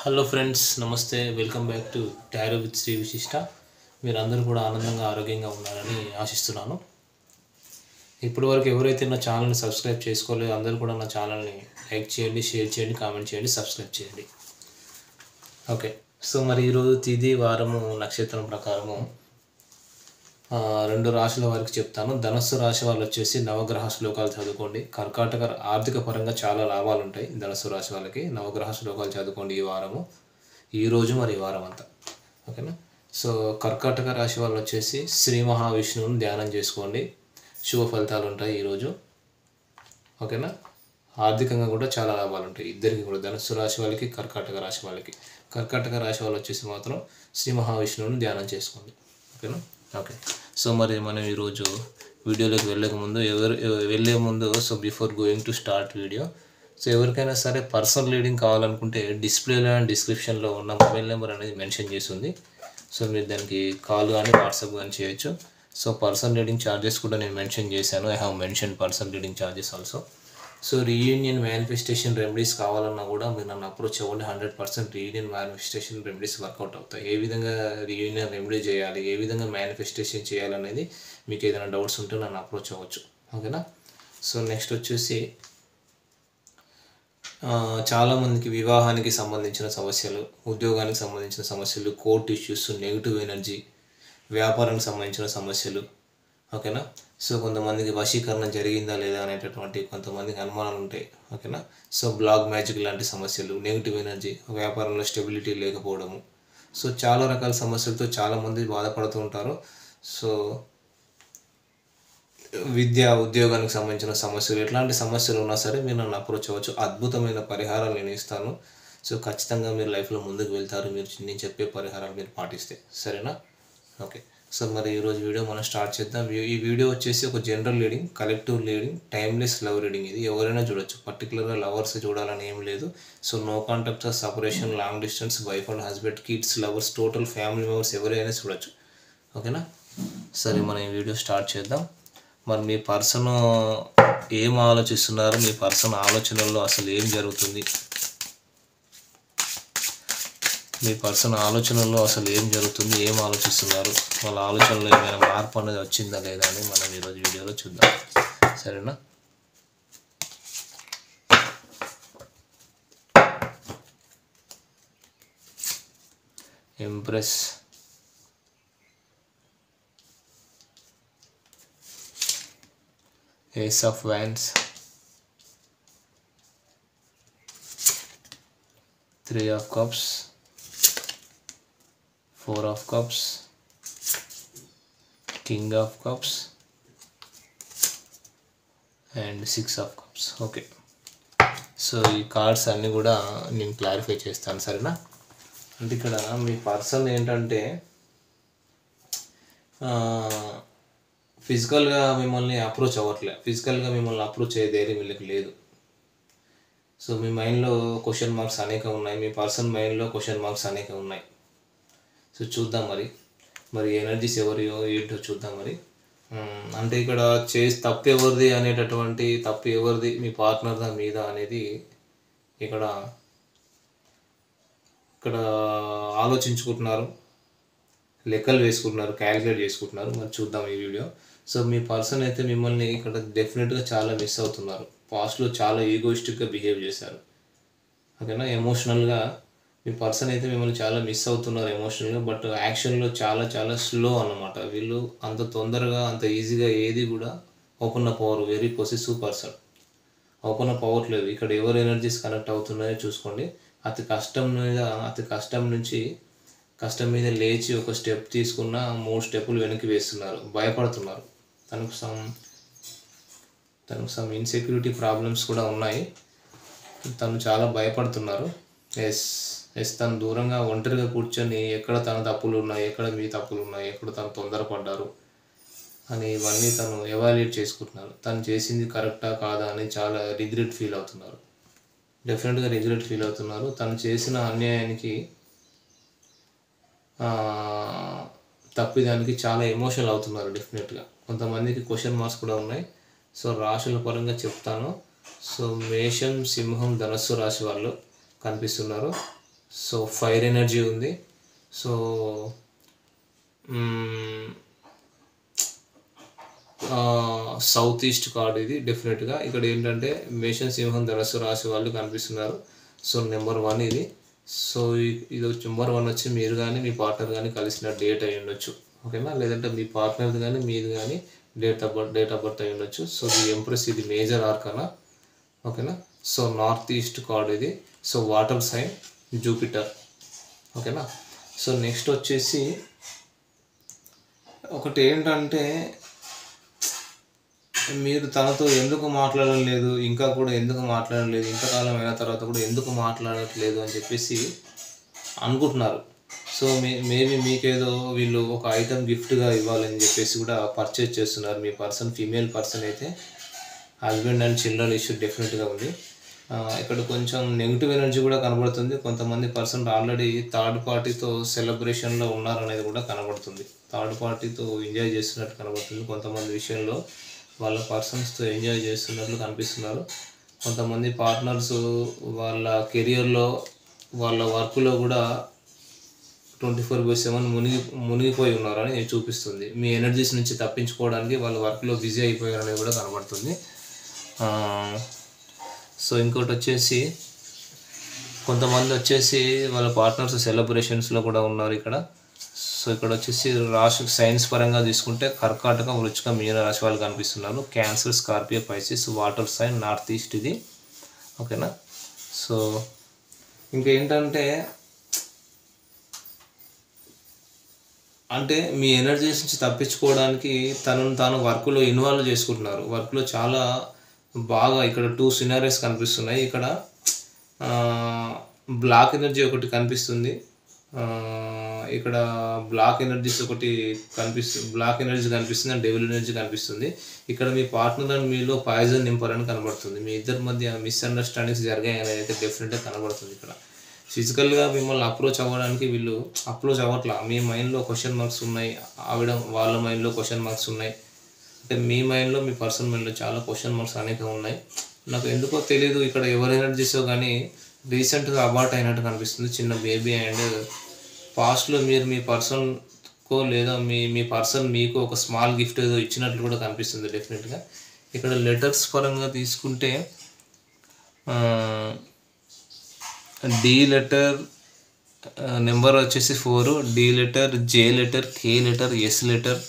Hello friends, నమస్తే. Welcome back to tarot with Shri Vishishta. మీరందరూ కూడా ఆనందంగా ఆరోగ్యంగా ఉన్నారని ఆశిస్తున్నాను. ఇప్పటి వరకు ఎవరైతే నా ఛానల్ని సబ్స్క్రైబ్ చేసుకోలేదో అందరూ కూడా నా ఛానల్ని లైక్ చేయండి, షేర్ చేయండి, కామెంట్ చేయండి, సబ్స్క్రైబ్ చేయండి. ఓకే, సో మరి ఈరోజు తిథి వారము నక్షత్రం ప్రకారము 2 రాశుల వారికి చెప్తాను. ధనస్సు రాశి వాళ్ళు వచ్చేసి నవగ్రహ శ్లోకాలు చదువుకోండి. కర్కాటక ఆర్థిక పరంగా చాలా లాభాలు ఉంటాయి. ధనస్సు రాశి వాళ్ళకి నవగ్రహ శ్లోకాలు చదువుకోండి ఈ వారము, ఈరోజు మరి ఈ వారం అంతా. ఓకేనా. సో కర్కాటక రాశి వాళ్ళు వచ్చేసి శ్రీ మహావిష్ణువుని ధ్యానం చేసుకోండి, శుభ ఫలితాలు ఉంటాయి ఈరోజు. ఓకేనా. ఆర్థికంగా కూడా చాలా లాభాలు ఉంటాయి ఇద్దరికి కూడా, ధనుస్సు రాశి వాళ్ళకి, కర్కాటక రాశి వాళ్ళకి. కర్కాటక రాశి వాళ్ళు వచ్చేసి మాత్రం శ్రీ మహావిష్ణువుని ధ్యానం చేసుకోండి. ఓకేనా. ఓకే, సో మరి మనం ఈరోజు వీడియోలోకి వెళ్ళే ముందు so before going to start video, so ఎవరికైనా సరే పర్సనల్ రీడింగ్ కావాలనుకుంటే డిస్ప్లేలో అండ్ డిస్క్రిప్షన్లో ఉన్న మొబైల్ నెంబర్ అనేది మెన్షన్ చేసి ఉంది. సో మీరు దానికి కాల్ కానీ వాట్సాప్ కానీ చేయొచ్చు. సో పర్సనల్ రీడింగ్ ఛార్జెస్ కూడా నేను మెన్షన్ చేశాను. I have mention personal reading charges also. So reunion manifestation remedies కావాలన్నా కూడా మీరు నన్ను అప్రోచ్ అవ్వండి. 100% రీయూనియన్ మేనిఫెస్టేషన్ రెమెడీస్ వర్కౌట్ అవుతాయి. ఏ విధంగా రీయూనియన్ రెమెడీ చేయాలి, ఏ విధంగా మేనిఫెస్టేషన్ చేయాలనేది మీకు ఏదైనా డౌట్స్ ఉంటే నన్ను అప్రోచ్ అవ్వచ్చు. ఓకేనా. సో నెక్స్ట్ వచ్చేసి చాలామందికి వివాహానికి సంబంధించిన సమస్యలు, ఉద్యోగానికి సంబంధించిన సమస్యలు, కోర్ట్ ఇష్యూస్, నెగిటివ్ ఎనర్జీ, వ్యాపారానికి సంబంధించిన సమస్యలు. ఓకేనా. సో కొంతమందికి వశీకరణ జరిగిందా లేదా అనేటటువంటి కొంతమందికి అనుమానాలు ఉంటాయి. ఓకేనా. సో బ్లాక్ మ్యాజిక్ లాంటి సమస్యలు, నెగిటివ్ ఎనర్జీ, వ్యాపారంలో స్టెబిలిటీ లేకపోవడము, సో చాలా రకాల సమస్యలతో చాలామంది బాధపడుతూ ఉంటారు. సో ఉద్యోగానికి సంబంధించిన సమస్యలు, ఎట్లాంటి సమస్యలు ఉన్నా సరే మీరు నన్ను అప్రోచ్ అవ్వచ్చు. అద్భుతమైన పరిహారాలు నేను ఇస్తాను. సో ఖచ్చితంగా మీరు లైఫ్లో ముందుకు వెళ్తారు మీరు నేను చెప్పే పరిహారాలు మీరు పాటిస్తే. సరేనా. ఓకే, సో మరి ఈరోజు వీడియో మనం స్టార్ట్ చేద్దాం. ఈ వీడియో వచ్చేసి ఒక general reading, collective reading, timeless love reading. ఇది ఎవరైనా చూడొచ్చు, పర్టికులర్గా లవర్స్ చూడాలని ఏం లేదు. So no contact, separation, long distance, wife and husband, kids, lovers, total family members ఎవరైనా చూడొచ్చు. ఓకేనా. సరే మనం ఈ వీడియో స్టార్ట్ చేద్దాం. మరి మీ పర్సన్ ఏం ఆలోచిస్తున్నారు, మీ పర్సన్ ఆలోచనల్లో అసలు ఏం జరుగుతుంది, మీ పర్సన్ ఆలోచనల్లో అసలు ఏం జరుగుతుంది, ఏం ఆలోచిస్తున్నారు, వాళ్ళ ఆలోచనలో ఏమైనా మార్పు అనేది వచ్చిందా లేదా అని మనం ఈరోజు వీడియోలో చూద్దాం. సరేనా. Empress, ace of wands, 3 of cups, 4 of cups, king of cups and 6 of cups. Okay, so ఈ కార్డ్స్ అన్నీ కూడా నేను క్లారిఫై చేస్తాను. సరేనా. అంటే ఇక్కడ మీ పర్సన్ ఏంటంటే ఫిజికల్గా మిమ్మల్ని అప్రోచ్ అవ్వట్లేదు, ఫిజికల్గా మిమ్మల్ని అప్రోచ్ అయ్యే ధైర్యం వీళ్ళకి లేదు. సో మీ మైండ్లో క్వశ్చన్ మార్క్స్ అనేక ఉన్నాయి, మీ పర్సన్ మైండ్లో క్వశ్చన్ మార్క్స్ అనేక ఉన్నాయి. సో చూద్దాం మరి ఎనర్జీస్ ఎవరియో ఏంటో చూద్దాం మరి. అంటే ఇక్కడ తప్పు ఎవరిది అనేటటువంటి, తప్పు ఎవరిది, మీ పార్ట్నర్ మీద అనేది ఇక్కడ ఆలోచించుకుంటున్నారు, లెక్కలు వేసుకుంటున్నారు, క్యాలిక్యులేట్ చేసుకుంటున్నారు. మరి చూద్దాం ఈ వీడియో. సో మీ పర్సన్ అయితే మిమ్మల్ని ఇక్కడ డెఫినెట్గా చాలా మిస్ అవుతున్నారు. పాస్ట్లో చాలా ఈగోయిస్టిక్గా బిహేవ్ చేశారు. ఓకేనా. ఎమోషనల్గా మీ పర్సన్ అయితే మిమ్మల్ని చాలా మిస్ అవుతున్నారు ఎమోషనల్గా, బట్ యాక్షన్లో చాలా స్లో అన్నమాట. వీళ్ళు అంత తొందరగా అంత ఈజీగా ఏది కూడా ఓపెన్ అప్ అవ్వరు. Very possessive person, open up అవ్వట్లేదు. ఇక్కడ ఎవరు ఎనర్జీస్ కనెక్ట్ అవుతున్నాయో చూసుకోండి. అతి కష్టం మీద లేచి ఒక స్టెప్ తీసుకున్న 3 స్టెప్పులు వెనక్కి వేస్తున్నారు, భయపడుతున్నారు. తనకు సమ్ ఇన్సెక్యూరిటీ ప్రాబ్లమ్స్ కూడా ఉన్నాయి, తను చాలా భయపడుతున్నారు. తను దూరంగా ఒంటరిగా కూర్చొని ఎక్కడ తన తప్పులు ఉన్నాయి, ఎక్కడ మీ తప్పులు ఉన్నాయి, ఎక్కడ తను తొందరపడ్డారు అని ఇవన్నీ తను ఎవాల్యుయేట్ చేసుకుంటున్నారు. తను చేసింది కరెక్టా కాదా అని చాలా రిగ్రెట్ ఫీల్ అవుతున్నారు. డెఫినెట్గా రిగ్రెట్ ఫీల్ అవుతున్నారు. తను చేసిన అన్యాయానికి, తప్పిదానికి చాలా ఎమోషనల్ అవుతున్నారు డెఫినెట్గా. కొంతమందికి క్వశ్చన్ మార్క్స్ కూడా ఉన్నాయి. సో రాశుల పరంగా చెప్తాను. సో మేషం, సింహం, ధనస్సు రాశి వాళ్ళు కనిపిస్తున్నారు. సో ఫైర్ ఎనర్జీ ఉంది. సో సౌత్ ఈస్ట్ కార్డ్ ఇది డెఫినెట్గా. ఇక్కడ ఏంటంటే మేషం, సింహం, ధనస్సు రాశి వాళ్ళు కనిపిస్తున్నారు. సో నెంబర్ 1 ఇది. సో ఇది నెంబర్ 1 వచ్చి మీరు కానీ మీ పార్ట్నర్ కానీ కలిసిన డేట్ అయి ఉండొచ్చు, ఓకేనా. లేదంటే మీ పార్ట్నర్ది కానీ మీది కానీ డేట్ ఆఫ్ బర్త్ అయి ఉండొచ్చు. సో ది ఎంప్రెస్ ఇది మేజర్ ఆర్కానా, ఓకేనా. సో నార్త్ ఈస్ట్ కార్డ్ ఇది. సో వాటర్ సైన్ జూపిటర్, ఓకేనా. సో నెక్స్ట్ వచ్చేసి ఒకటి ఏంటంటే మీరు తనతో ఎందుకు మాట్లాడలేదు, ఇంకా కూడా ఎందుకు మాట్లాడలేదు, ఇంతకాలం అయిన తర్వాత కూడా ఎందుకు మాట్లాడట్లేదు అని చెప్పేసి అనుకుంటున్నారు. సో మేబీ మీకేదో వీళ్ళు ఒక ఐటమ్ గిఫ్ట్గా ఇవ్వాలని చెప్పేసి కూడా పర్చేజ్ చేస్తున్నారు. మీ పర్సన్ ఫీమేల్ పర్సన్ అయితే హస్బెండ్ అండ్ చిల్డ్రన్ ఇష్యూ డెఫినెట్గా ఉంది. ఇక్కడ కొంచెం నెగిటివ్ ఎనర్జీ కూడా కనబడుతుంది. కొంతమంది పర్సన్ ఆల్రెడీ థర్డ్ పార్టీతో సెలబ్రేషన్లో ఉన్నారనేది కూడా కనబడుతుంది. థర్డ్ పార్టీతో ఎంజాయ్ చేస్తున్నట్టు కనబడుతుంది. కొంతమంది విషయంలో వాళ్ళ పర్సన్స్తో ఎంజాయ్ చేస్తున్నట్లు కనిపిస్తున్నారు. కొంతమంది పార్ట్నర్స్ వాళ్ళ కెరియర్లో వాళ్ళ వర్క్లో కూడా 24/7 మునిగిపోయి ఉన్నారని చూపిస్తుంది. మీ ఎనర్జీస్ నుంచి తప్పించుకోవడానికి వాళ్ళ వర్క్లో బిజీ అయిపోయారనేది కూడా కనబడుతుంది. సో ఇంకోటి వచ్చేసి కొంతమంది వచ్చేసి వాళ్ళ పార్ట్నర్స్ సెలబ్రేషన్స్లో కూడా ఉన్నారు ఇక్కడ. సో ఇక్కడ వచ్చేసి రాశి సైన్స్ పరంగా తీసుకుంటే కర్కాటక, వృచ్చిక, మీన రాశి వాళ్ళు కనిపిస్తున్నారు. Cancer, Scorpio, Pisces, water sign, north east ఇది, ఓకేనా. సో ఇంకేంటంటే అంటే మీ ఎనర్జీస్ నుంచి తప్పించుకోవడానికి తనను తాను వర్క్లో ఇన్వాల్వ్ చేసుకుంటున్నారు. వర్క్లో చాలా బాగా ఇక్కడ 2 సినారియోస్ కనిపిస్తున్నాయి. ఇక్కడ బ్లాక్ ఎనర్జీ ఒకటి కనిపిస్తుంది. ఇక్కడ బ్లాక్ ఎనర్జీస్ ఒకటి బ్లాక్ ఎనర్జీ కనిపిస్తుంది అండ్ డెవిల్ ఎనర్జీ కనిపిస్తుంది. ఇక్కడ మీ పార్ట్నర్ అండ్ మీలో పాయిజన్ నింపారని కనబడుతుంది. మీ ఇద్దరి మధ్య మిస్అండర్స్టాండింగ్స్ జరిగాయి అనేది అయితే డెఫినెట్గా కనబడుతుంది. ఇక్కడ ఫిజికల్గా మిమ్మల్ని అప్రోచ్ అవ్వడానికి వీళ్ళు అప్రోచ్ అవ్వట్లా. మీ మైండ్లో క్వశ్చన్ మార్క్స్ ఉన్నాయి, వాళ్ళ మైండ్లో క్వశ్చన్ మార్క్స్ ఉన్నాయి. అంటే మీ మైండ్లో మీ పర్సన్ మైండ్లో చాలా క్వశ్చన్ మార్క్స్ అనేక ఉన్నాయి. నాకు ఎందుకో తెలియదు ఇక్కడ ఎవరి ఎనర్జీసో కానీ రీసెంట్గా అబార్ట్ అయినట్టు కనిపిస్తుంది. చిన్న బేబీ అండ్ పాస్ట్లో మీరు మీ పర్సన్కో లేదా మీ పర్సన్ మీకు ఒక స్మాల్ గిఫ్ట్ ఏదో ఇచ్చినట్లు కూడా కనిపిస్తుంది డెఫినెట్గా. ఇక్కడ లెటర్స్ పరంగా తీసుకుంటే డి లెటర్ నెంబర్ వచ్చేసి 4, D letter, J letter, K letter, S letter,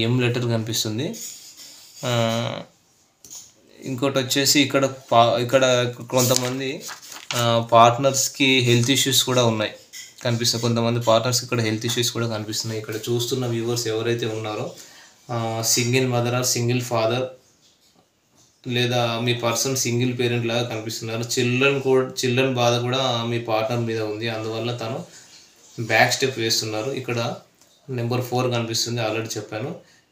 M letter కనిపిస్తుంది. ఇంకోటి వచ్చేసి ఇక్కడ కొంతమంది పార్ట్నర్స్కి హెల్త్ ఇష్యూస్ కూడా ఉన్నాయి కనిపిస్తుంది. కొంతమంది పార్ట్నర్స్ ఇక్కడ హెల్త్ ఇష్యూస్ కూడా కనిపిస్తున్నాయి. ఇక్కడ చూస్తున్న వ్యూవర్స్ ఎవరైతే ఉన్నారో single mother are single father లేదా మీ పర్సన్ సింగిల్ పేరెంట్ లాగా కనిపిస్తున్నారు. చిల్డ్రన్ బాధ కూడా మీ పార్ట్నర్ మీద ఉంది. అందువల్ల తను బ్యాక్ స్టెప్ వేస్తున్నారు. ఇక్కడ నెంబర్ 4 కనిపిస్తుంది, ఆల్రెడీ చెప్పాను.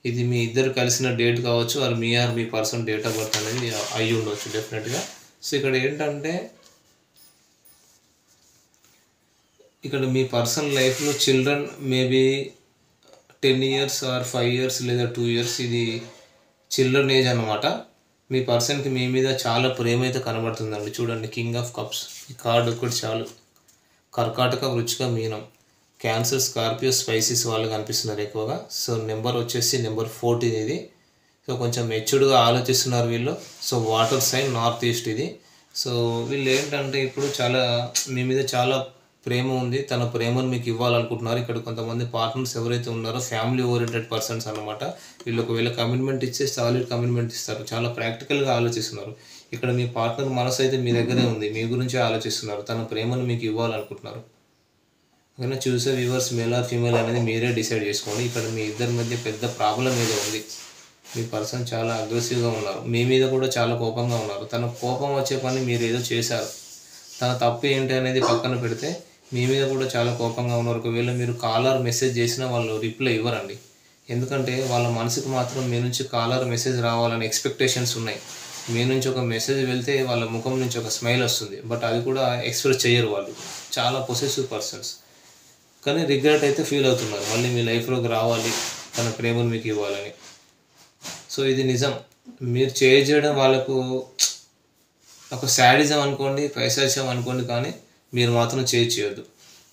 ఇది మీ ఇద్దరు కలిసిన డేట్ కావచ్చు, అది మీ పర్సన్ డేట్ ఆఫ్ బర్త్ అనేది అయ్యి ఉండవచ్చు డెఫినెట్గా. సో ఇక్కడ ఏంటంటే ఇక్కడ మీ పర్సన్ లైఫ్లో children maybe 10 years or 5 years లేదా 2 years ఇది చిల్డ్రన్ ఏజ్ అనమాట. మీ పర్సన్కి మీ మీద చాలా ప్రేమ అయితే కనబడుతుందండి. చూడండి, కింగ్ ఆఫ్ కప్స్ ఈ కార్డు ఒకటి చాలు. కర్కాటక, వృచ్చిక, మీనం, క్యాన్సర్, స్కార్పియో, స్పైసెస్ వాళ్ళు కనిపిస్తున్నారు ఎక్కువగా. సో నెంబర్ వచ్చేసి నెంబర్ 14 ఇది. సో కొంచెం మెచ్యూర్డ్గా ఆలోచిస్తున్నారు వీళ్ళు. So water sign north east ఇది. సో వీళ్ళు ఏంటంటే ఇప్పుడు మీ మీద చాలా ప్రేమ ఉంది. తన ప్రేమను మీకు ఇవ్వాలనుకుంటున్నారు. ఇక్కడ కొంతమంది పార్ట్నర్స్ ఎవరైతే ఉన్నారో ఫ్యామిలీ ఓరియంటెడ్ పర్సన్స్ అనమాట. వీళ్ళు ఒకవేళ కమిట్మెంట్ ఇచ్చే సాలిడ్ కమిట్మెంట్ ఇస్తారు. చాలా ప్రాక్టికల్గా ఆలోచిస్తున్నారు. ఇక్కడ మీ పార్ట్నర్ మనసు అయితే మీ దగ్గరే ఉంది, మీ గురించి ఆలోచిస్తున్నారు. తన ప్రేమను మీకు ఇవ్వాలనుకుంటున్నారు. ఓకేనా. చూసే వ్యూవర్స్ మేల్ ఆర్ ఫీమేల్ అనేది మీరే డిసైడ్ చేసుకోండి. ఇక్కడ మీ ఇద్దరి మధ్య పెద్ద ప్రాబ్లం ఏదో ఉంది. మీ పర్సన్ చాలా అగ్రెసివ్గా ఉన్నారు, మీ మీద కూడా చాలా కోపంగా ఉన్నారు. తన కోపం వచ్చే పని మీరు ఏదో చేశారు. తన తప్పు ఏంటి అనేది పక్కన పెడితే మీ మీద కూడా చాలా కోపంగా ఉన్నారు. ఒకవేళ మీరు కాలర్ మెసేజ్ చేసినా వాళ్ళు రిప్లై ఇవ్వరండి. ఎందుకంటే వాళ్ళ మనసుకు మాత్రం మీ నుంచి కాలర్ మెసేజ్ రావాలని ఎక్స్పెక్టేషన్స్ ఉన్నాయి. మీ నుంచి ఒక మెసేజ్ వెళ్తే వాళ్ళ ముఖం నుంచి ఒక స్మైల్ వస్తుంది, బట్ అది కూడా ఎక్స్ప్రెస్ చేయరు. వాళ్ళు చాలా పొసెసివ్ పర్సన్స్, కానీ రిగ్రెట్ అయితే ఫీల్ అవుతున్నారు. మళ్ళీ మీ లైఫ్లోకి రావాలి, తన ప్రేమను మీకు ఇవ్వాలని. సో ఇది నిజం. మీరు చేయడం వాళ్ళకు ఒక శాడిజం అనుకోండి, పైశాచ్యం అనుకోండి, కానీ మీరు మాత్రం చేయొద్దు.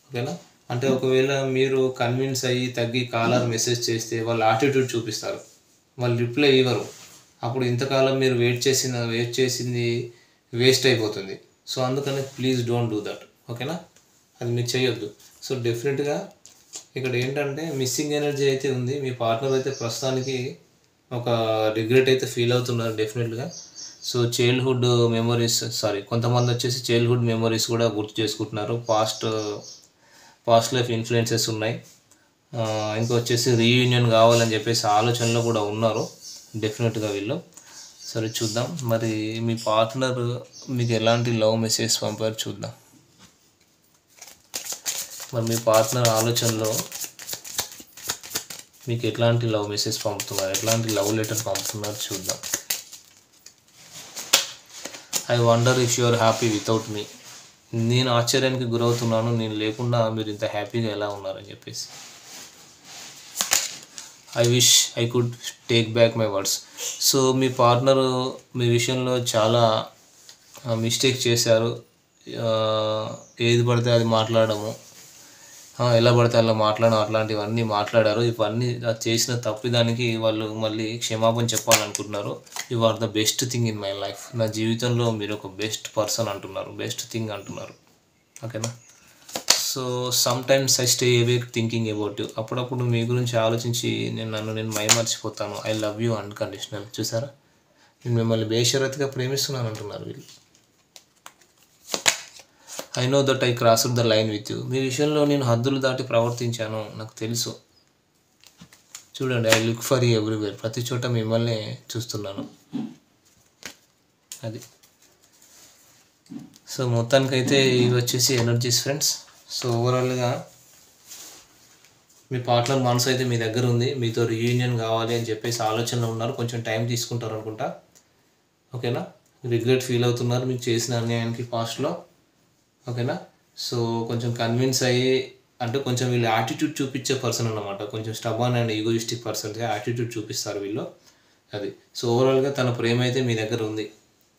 ఓకేనా. అంటే ఒకవేళ మీరు కన్విన్స్ అయ్యి తగ్గి కాలర్ మెసేజ్ చేస్తే వాళ్ళు యాటిట్యూడ్ చూపిస్తారు, వాళ్ళు రిప్లై ఇవ్వరు. అప్పుడు ఇంతకాలం మీరు వెయిట్ చేసింది వేస్ట్ అయిపోతుంది. సో అందుకని ప్లీజ్ డోంట్ డూ దట్. ఓకేనా, అది మీరు చేయొద్దు. సో డెఫినెట్గా ఇక్కడ ఏంటంటే మిస్సింగ్ ఎనర్జీ అయితే ఉంది. మీ పార్ట్నర్ అయితే ప్రస్తుతానికి ఒక రిగ్రెట్ అయితే ఫీల్ అవుతున్నారు డెఫినెట్గా. సో చైల్డ్హుడ్ మెమరీస్, కొంతమంది వచ్చేసి చైల్డ్హుడ్ మెమరీస్ కూడా గుర్తు చేసుకుంటున్నారు. పాస్ట్ లైఫ్ ఇన్ఫ్లుయెన్సెస్ ఉన్నాయి. ఇంకొచ్చేసి రీయూనియన్ కావాలని చెప్పేసి ఆలోచనలో కూడా ఉన్నారు డెఫినెట్గా వీళ్ళు. సరే చూద్దాం మరి మీ పార్ట్నర్ మీకు ఎలాంటి లవ్ మెసేజ్ పంపారు చూద్దాం. మరి మీ పార్ట్నర్ ఆలోచనలో మీకు ఎట్లాంటి లవ్ మెసేజ్ పంపుతున్నారు, ఎట్లాంటి లవ్ లెటర్ పంపుతున్నారు చూద్దాం. I wonder if you are happy without me. నేను ఆశ్చర్యానికి గురవుతున్నాను, నేను లేకుండా మీరు ఇంత హ్యాపీగా ఎలా ఉన్నారని చెప్పేసి. I wish I could take back my words. So మీ పార్ట్నరు మీ విషయంలో చాలా మిస్టేక్ చేశారు. ఏది పడితే అది మాట్లాడము, ఎలా పడితే అలా మాట్లాడడం, అట్లాంటివన్నీ మాట్లాడారు. ఇవన్నీ చేసిన తప్పిదానికి వాళ్ళు మళ్ళీ క్షమాపణ చెప్పాలనుకుంటున్నారు. You are the best thing in my life. నా జీవితంలో మీరు ఒక బెస్ట్ పర్సన్ అంటున్నారు, బెస్ట్ థింగ్ అంటున్నారు. ఓకేనా. So sometimes I stay awake thinking about you. అప్పుడప్పుడు మీ గురించి ఆలోచించి నేను మైమర్చిపోతాను. I love you unconditional. చూసారా, నేను మిమ్మల్ని బేషరతుగా ప్రేమిస్తున్నాను అంటున్నారు వీళ్ళు. I know that I crossed the line with you. మీ విషయంలో నేను హద్దులు దాటి ప్రవర్తించాను, నాకు తెలుసు. చూడండి, I look for you everywhere. ప్రతి చోట మిమ్మల్ని చూస్తున్నాను. అది. సో మొత్తానికైతే ఇవి వచ్చేసి ఎనర్జీస్ ఫ్రెండ్స్. సో ఓవరాల్గా మీ పార్ట్నర్ మనసు అయితే మీ దగ్గర ఉంది, మీతో రీయూనియన్ కావాలి అని చెప్పేసి ఆలోచనలో ఉన్నారు. కొంచెం టైం తీసుకుంటారు అనుకుంటా. ఓకేనా. రిగ్రెట్ ఫీల్ అవుతున్నారు మీకు చేసిన అన్యాయానికి పాస్ట్లో. ఓకేనా. సో కొంచెం కన్విన్స్ అయ్యి, అంటే కొంచెం వీళ్ళు యాటిట్యూడ్ చూపించే పర్సన్ అన్నమాట. కొంచెం స్టబాన్ అండ్ ఈగోయిస్టిక్ పర్సన్గా యాటిట్యూడ్ చూపిస్తారు వీళ్ళు. అది. సో ఓవరాల్గా తన ప్రేమ అయితే మీ దగ్గర ఉంది,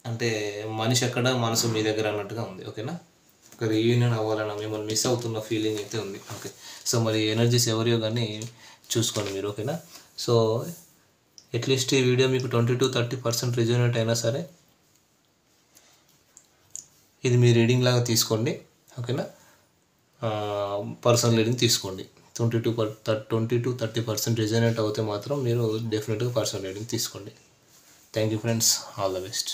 అంటే మనిషి ఎక్కడ మనసు మీ దగ్గర అన్నట్టుగా ఉంది. ఓకేనా. ఒక రీయూనియన్ అవ్వాలన్న మిమ్మల్ని మిస్ అవుతున్న ఫీలింగ్ అయితే ఉంది. ఓకే. సో మరి ఎనర్జీస్ ఎవరియో కానీ చూసుకోండి మీరు. ఓకేనా. సో అట్లీస్ట్ ఈ వీడియో మీకు 20-30% రిజోనేట్ అయినా సరే ఇది మీ రీడింగ్ లాగా తీసుకోండి. ఓకేనా. పర్సనల్ రీడింగ్ తీసుకోండి. 20-30% రిజోనేట్ అవుతే మాత్రం మీరు డెఫినెట్గా పర్సనల్ రీడింగ్ తీసుకోండి. Thank you friends, all the best.